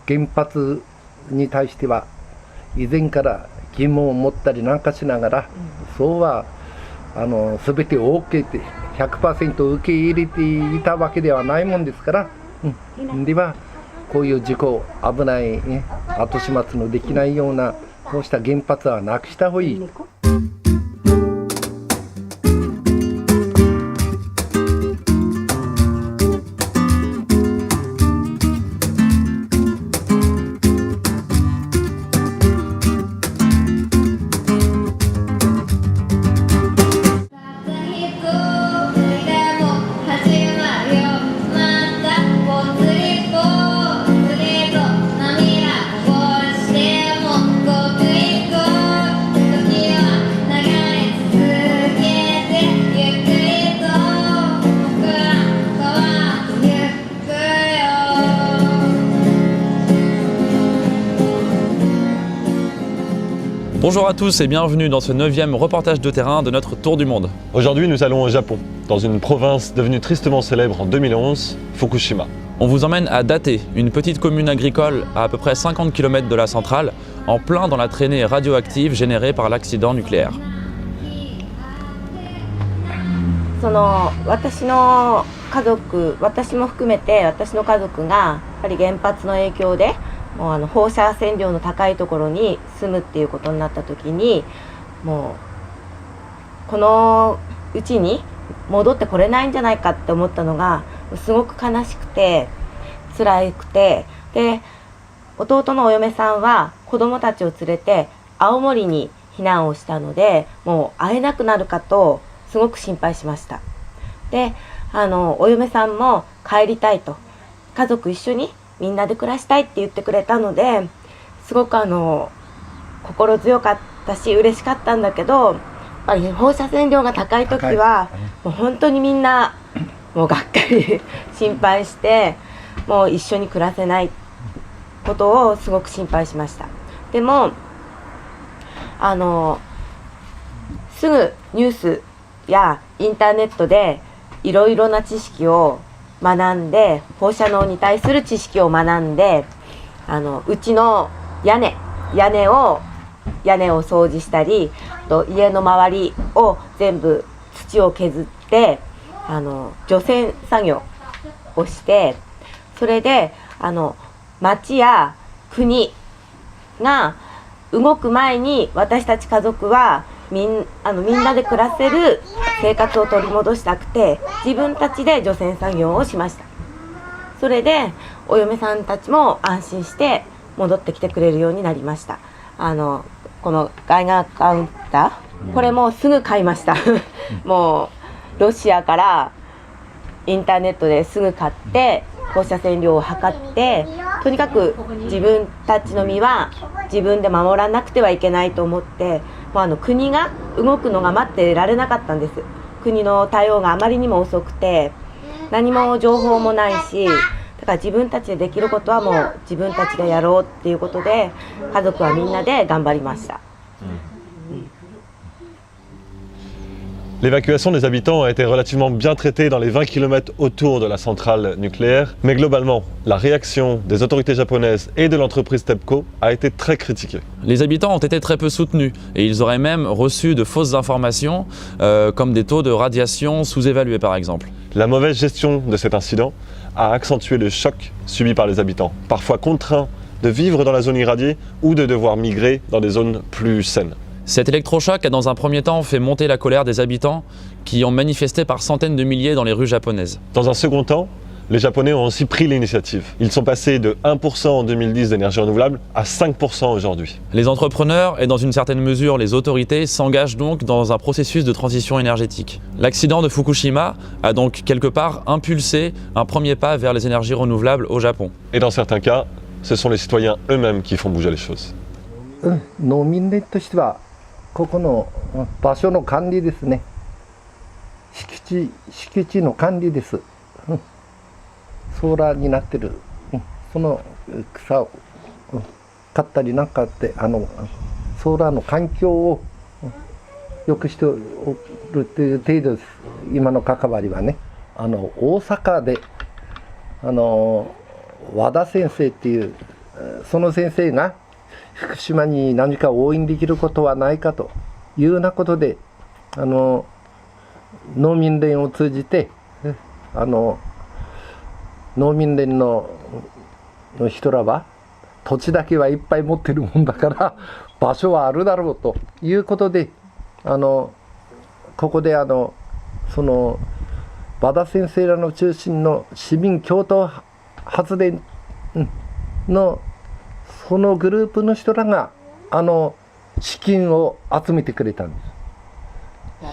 原発に対しては以前から疑問を持ったりなんかしながら、そうは全てを OK って 100% 受け入れていたわけではないもんですから、ではこういう事故、危ない、ね、後始末のできないようなこうした原発はなくした方がいい。Bonjour à tous et bienvenue dans ce 9e reportage de terrain de notre tour du monde. Aujourd'hui, nous allons au Japon, dans une province devenue tristement célèbre en 2011, Fukushima. On vous emmène à Date, une petite commune agricole à peu près 50 km de la centrale, en plein dans la traînée radioactive générée par l'accident nucléaire. 私の家族、私も含めて私の家族がやっぱり原発の影響でもう放射線量の高いところに住むっていうことになった時に、もうこのうちに戻ってこれないんじゃないかって思ったのがすごく悲しくて辛くて、で弟のお嫁さんは子供たちを連れて青森に避難をしたので、もう会えなくなるかとすごく心配しました。でお嫁さんも帰りたいと、家族一緒にみんなで暮らしたいって言ってくれたので、すごく心強かったし嬉しかったんだけど、やっぱり放射線量が高い時はもう本当にみんなもうがっかり心配して、もう一緒に暮らせないことをすごく心配しました。でもすぐニュースやインターネットでいろいろな知識を学んで、放射能に対する知識を学んで、うちの屋根を掃除したり、と家の周りを全部土を削って除染作業をして、それで町や国が動く前に私たち家族はみんなで暮らせる生活を取り戻したくて、自分たちで除染作業をしました。それでお嫁さんたちも安心して戻ってきてくれるようになりました。このガイガーカウンター、これもすぐ買いましたもうロシアからインターネットですぐ買って放射線量を測って、とにかく自分たちの身は自分で守らなくてはいけないと思って、もう国が動くのが待ってられなかったんです。国の対応があまりにも遅くて何も情報もないし、だから自分たちでできることはもう自分たちでやろうっていうことで、家族はみんなで頑張りました。L'évacuation des habitants a été relativement bien traitée dans les 20 km autour de la centrale nucléaire, mais globalement, la réaction des autorités japonaises et de l'entreprise TEPCO a été très critiquée. Les habitants ont été très peu soutenus et ils auraient même reçu de fausses informations comme des taux de radiation sous-évalués par exemple. La mauvaise gestion de cet incident a accentué le choc subi par les habitants, parfois contraints de vivre dans la zone irradiée ou de devoir migrer dans des zones plus saines. Cet électrochoc a dans un premier temps fait monter la colère des habitants qui ont manifesté par centaines de milliers dans les rues japonaises. Dans un second temps, les Japonais ont aussi pris l'initiative. Ils sont passés de 1% en 2010 d'énergie renouvelable à 5% aujourd'hui. Les entrepreneurs et dans une certaine mesure les autorités s'engagent donc dans un processus de transition énergétique. L'accident de Fukushima a donc quelque part impulsé un premier pas vers les énergies renouvelables au Japon. Et dans certains cas, ce sont les citoyens eux-mêmes qui font bouger les choses. 農民としてはここの場所の管理ですね。敷地の管理です。ソーラーになってる、その草を買ったりなんかってソーラーの環境を良くしておるっていう程度です。今の関わりはね。大阪で和田先生っていうその先生が福島に何か応援できることはないかというようなことで農民連を通じて農民連の人らは土地だけはいっぱい持ってるもんだから場所はあるだろうということでここでその和田先生らの中心の市民共同発電のそのグループの人らが資金を集めてくれたんで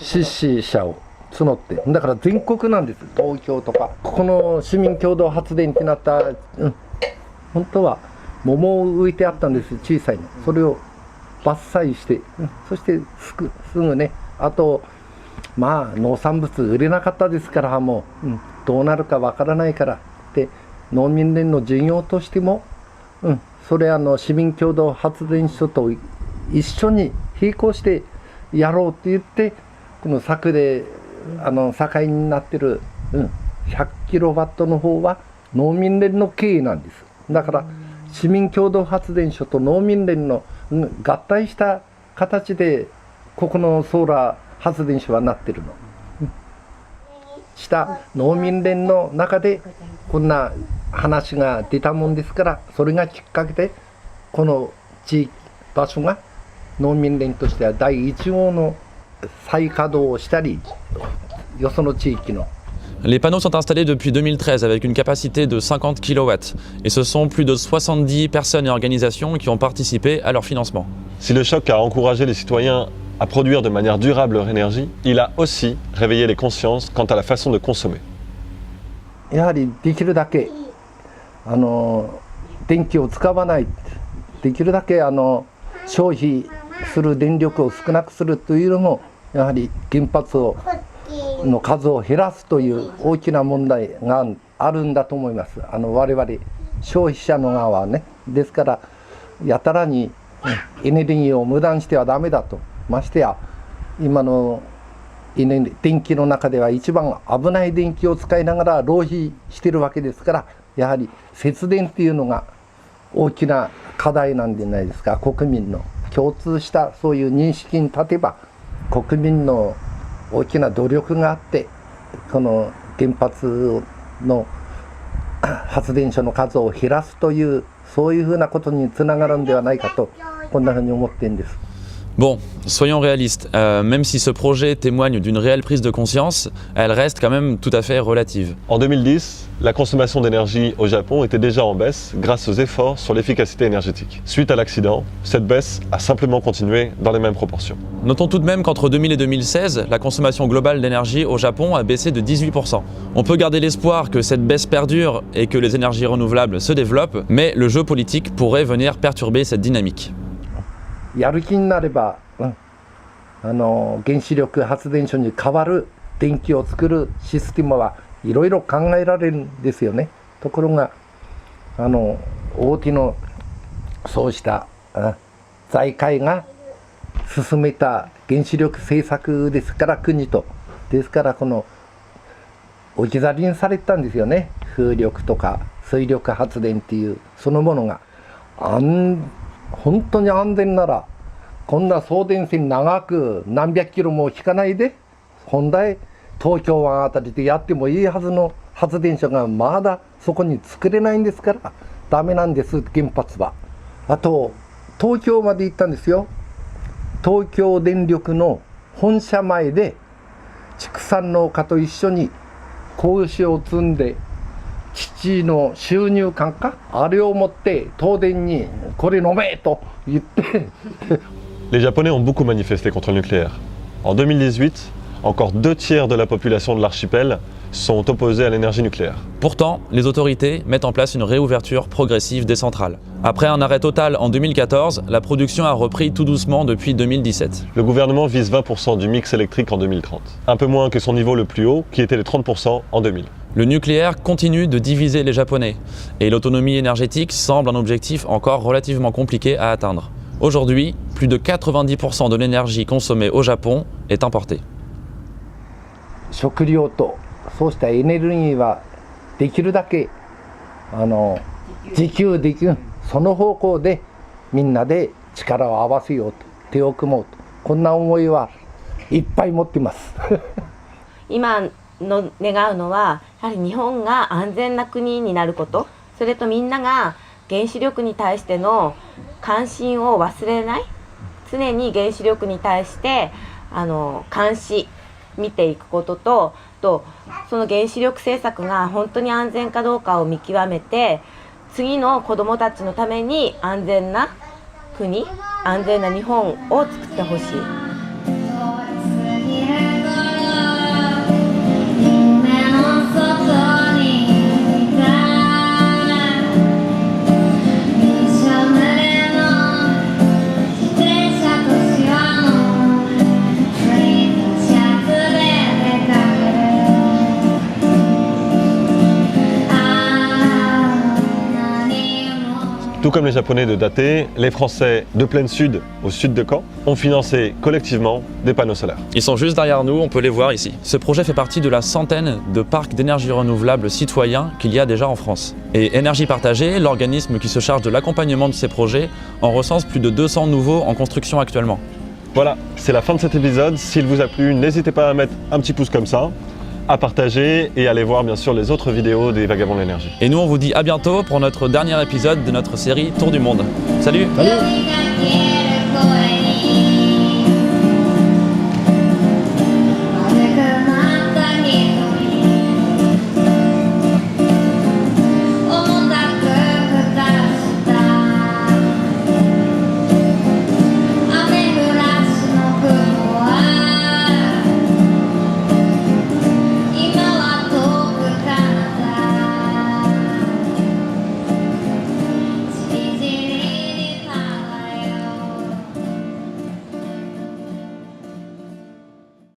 す。出資者を募って、だから全国なんです。東京とかここの市民共同発電ってなった、本当は桃を植えてあったんです。小さいのそれを伐採して、そしてすぐね、あとまあ農産物売れなかったですからもう、どうなるかわからないからで農民連の事業としても、それ市民共同発電所と一緒に並行してやろうって言ってこの柵で境になってる、100キロワットの方は農民連の経営なんです。だから市民共同発電所と農民連の合体した形でここのソーラー発電所はなってるの。した農民連の中でこんな話が出たもんですから、それがきっかけでこの地域場所が農民連としては第1号の再稼働をしたり、よその地域の。Les panneaux sont installés depuis 2013 avec une capacité de 50 kW et ce sont plus de 70 personnes et organisations qui ont participé à leur financement. Si le choc a encouragé les citoyens à produire de manière durable leur énergie, il a aussi réveillé les consciences quant à la façon de consommer. やはりできるだけ電気を使わない、できるだけ消費する電力を少なくするというのもやはり原発の数を減らすという大きな問題があるんだと思います。我々消費者の側はね。ですからやたらにエネルギーを無駄にしてはダメだと。ましてや今の電気の中では一番危ない電気を使いながら浪費してるわけですから、やはり節電っていうのが大きな課題なんじゃないですか。国民の共通したそういう認識に立てば国民の大きな努力があってこの原発の発電所の数を減らすというそういうふうなことにつながるんではないかとこんなふうに思っているんです。Bon, soyons réalistes, même si ce projet témoigne d'une réelle prise de conscience, elle reste quand même tout à fait relative. En 2010, la consommation d'énergie au Japon était déjà en baisse grâce aux efforts sur l'efficacité énergétique. Suite à l'accident, cette baisse a simplement continué dans les mêmes proportions. Notons tout de même qu'entre 2000 et 2016, la consommation globale d'énergie au Japon a baissé de 18%. On peut garder l'espoir que cette baisse perdure et que les énergies renouvelables se développent, mais le jeu politique pourrait venir perturber cette dynamique. やる気になれば、原子力発電所に代わる電気を作るシステムはいろいろ考えられるんですよね。ところが大手のそうした財界が進めた原子力政策ですから、国とですからこの置き去りにされたんですよね。風力とか水力発電っていうそのものが本当に安全ならこんな送電線長く何百キロも引かないで本来東京湾あたりでやってもいいはずの発電所がまだそこに作れないんですからダメなんです。原発はあと東京まで行ったんですよ。東京電力の本社前で畜産農家と一緒に子牛を積んで父の収入感かあれを持って東電にこれ飲めと言ってLes Japonais ont beaucoup manifesté contre le nucléaire. En 2018, encore 2 tiers de la population de l'archipel sont opposés à l'énergie nucléaire. Pourtant, les autorités mettent en place une réouverture progressive des centrales. Après un arrêt total en 2014, la production a repris tout doucement depuis 2017. Le gouvernement vise 20% du mix électrique en 2030, un peu moins que son niveau le plus haut, qui était les 30% en 2000. Le nucléaire continue de diviser les Japonais, et l'autonomie énergétique semble un objectif encore relativement compliqué à atteindre. Aujourd'hui, plus de 90% de l'énergie consommée au Japon est importée. 食料とそうしたエネルギーはできるだけ自給できるその方向でみんなで力を合わせようと、手を組もうと、こんな思いはいっぱい持っています。今の願うのはやはり日本が安全な国になること、それとみんなが原子力に対しての関心を忘れない、常に原子力に対して監視見ていくことと、その原子力政策が本当に安全かどうかを見極めて、次の子どもたちのために安全な国、安全な日本を作ってほしい。Tout comme les Japonais de Date, les Français de Plaine Sud, au sud de Caen, ont financé collectivement des panneaux solaires. Ils sont juste derrière nous, on peut les voir ici. Ce projet fait partie de la centaine de parcs d'énergie renouvelable citoyens qu'il y a déjà en France. Et Énergie Partagée, l'organisme qui se charge de l'accompagnement de ces projets, en recense plus de 200 nouveaux en construction actuellement. Voilà, c'est la fin de cet épisode. S'il vous a plu, n'hésitez pas à mettre un petit pouce comme ça, à partager et à aller voir bien sûr les autres vidéos des Vagabonds de l'énergie. Et nous on vous dit à bientôt pour notre dernier épisode de notre série Tour du Monde. Salut! Salut.